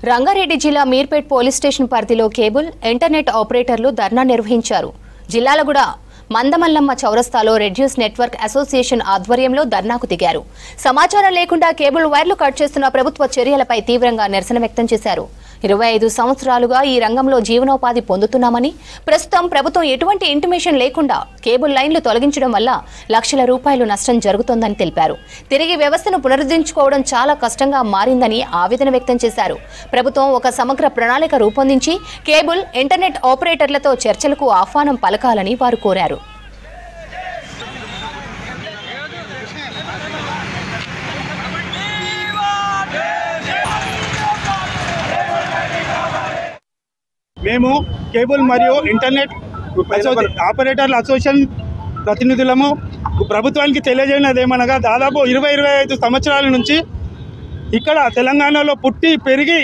రంగారెడ్డి జిల్లా Meerpet police station పరిధిలో cable internet ఆపరేటర్లు ధర్నా నిర్వహించారు. జిల్లాలగూడ మందమల్లమ్మ చౌరస్తాలో రెడ్యూస్ నెట్వర్క్ అసోసియేషన్ ఆధ్వర్యంలో ధర్నాకు దిగారు. సమాచారం లేకుండా కేబుల్ వైర్లు కట్ చేస్తున్న ప్రభుత్వ చర్యలపై తీవ్రంగా నిరసన వ్యక్తం చేశారు. 25 సంవత్సరాలుగా ఈ రంగంలో జీవనోపాధి పొందుతున్నామని, ప్రస్తుతం ప్రభుత్వం ఎటువంటి ఇంటిమేషన్ లేకుండా కేబుల్ లైన్లు తొలగించడం వల్ల లక్షల రూపాయలు నష్టం జరుగుతోందని తెలిపారు. తిరిగి వ్యవస్థను పునరుద్ధరించుకోవడం చాలా కష్టంగా మారిందని ఆవేదన వ్యక్తం చేశారు. ప్రభుత్వం ఒక సమగ్ర ప్రణాళిక రూపొందించి కేబుల్ ఇంటర్నెట్ ఆపరేటర్లతో చర్చలకు ఆహ్వానం పలకాలని వారు కోరారు. మేము కేబుల్ మరియు ఇంటర్నెట్ ఆపరేటర్ల అసోసియేషన్ ప్రతినిధులము ప్రభుత్వానికి తెలియజేయనది ఏమనగా దాదాపు 25 సంవత్సరాల నుంచి ఇక్కడ తెలంగాణలో పుట్టి పెరిగి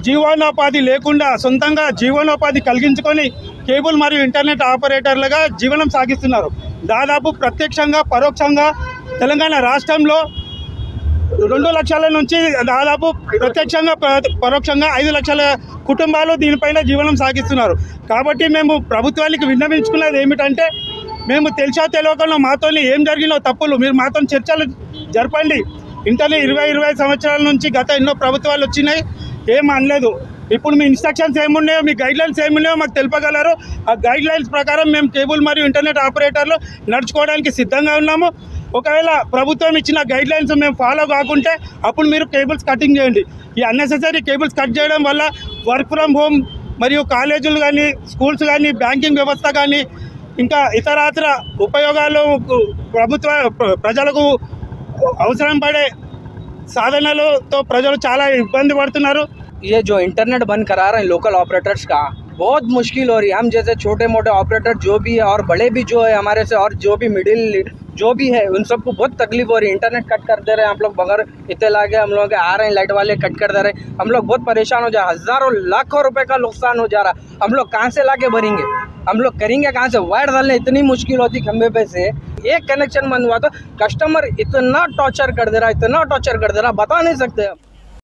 జీవనోపాధి లేకుండా సొంతంగా జీవనోపాధి కలిగించుకొని కేబుల్ మరియు ఇంటర్నెట్ ఆపరేటర్లుగా జీవనం సాగిస్తున్నారు. దాదాపు ప్రత్యక్షంగా పరోక్షంగా తెలంగాణ రాష్ట్రంలో 2 లక్షల నుంచి దాదాపు ప్రత్యక్షంగా పరోక్షంగా 5 లక్షల కుటుంబాలు దీనిపైన జీవనం సాగిస్తున్నారు. కాబట్టి మేము ప్రభుత్వానికి విన్నవించుకున్నది ఏమిటంటే, మేము తెలిసా తెలియకుండా మాతో ఏం జరిగినో తప్పులు మీరు మాతో చర్చలు జరపండి. ఇంటర్నెట్ 25 సంవత్సరాల నుంచి గత ఎన్నో ప్రభుత్వాలు వచ్చినాయి, ఏం అనలేదు. ఇప్పుడు మీ ఇన్స్ట్రక్షన్స్ ఏమున్నాయో, మీ గైడ్లైన్స్ ఏమున్నాయో మాకు తెలుపగలరు. ఆ గైడ్లైన్స్ ప్రకారం మేము కేబుల్ మరియు ఇంటర్నెట్ ఆపరేటర్లు నడుచుకోవడానికి సిద్ధంగా ఉన్నాము. ఒకవేళ ప్రభుత్వం ఇచ్చిన గైడ్లైన్స్ మేము ఫాలో కాకుంటే అప్పుడు మీరు కేబుల్స్ కటింగ్ చేయండి. ఈ అన్నెసెసరీ కేబుల్స్ కట్ చేయడం వల్ల వర్క్ ఫ్రమ్ హోమ్ మరియు కాలేజీలు కానీ, స్కూల్స్ కానీ, బ్యాంకింగ్ వ్యవస్థ కానీ, ఇంకా ఇతరాతర ఉపయోగాలు ప్రజలకు అవసరం పడే సాధనాలతో ప్రజలు చాలా ఇబ్బంది పడుతున్నారు. ये जो इंटरनेट बंद करा रहे हैं लोकल ऑपरेटर्स का, बहुत मुश्किल हो रही है. हम जैसे छोटे मोटे ऑपरेटर जो भी है और बड़े भी जो है हमारे से, और जो भी मिडिल जो भी है, उन सबको बहुत तकलीफ हो रही है. इंटरनेट कट कर दे रहे हैं हम लोग, बगैर इतने लागे हम लोग आ रहे हैं, लाइट वाले कट कर दे रहे हैं. हम लोग बहुत परेशान हो जा रहे हैं. हज़ारों लाखों रुपए का नुकसान हो जा रहा है. हम लोग कहाँ से लाके भरेंगे? हम लोग करेंगे कहाँ से? वायर डालने इतनी मुश्किल होती खंबे पे से. एक कनेक्शन बंद हुआ तो कस्टमर इतना टॉर्चर कर दे रहा, इतना टॉर्चर कर दे रहा, बता नहीं सकते.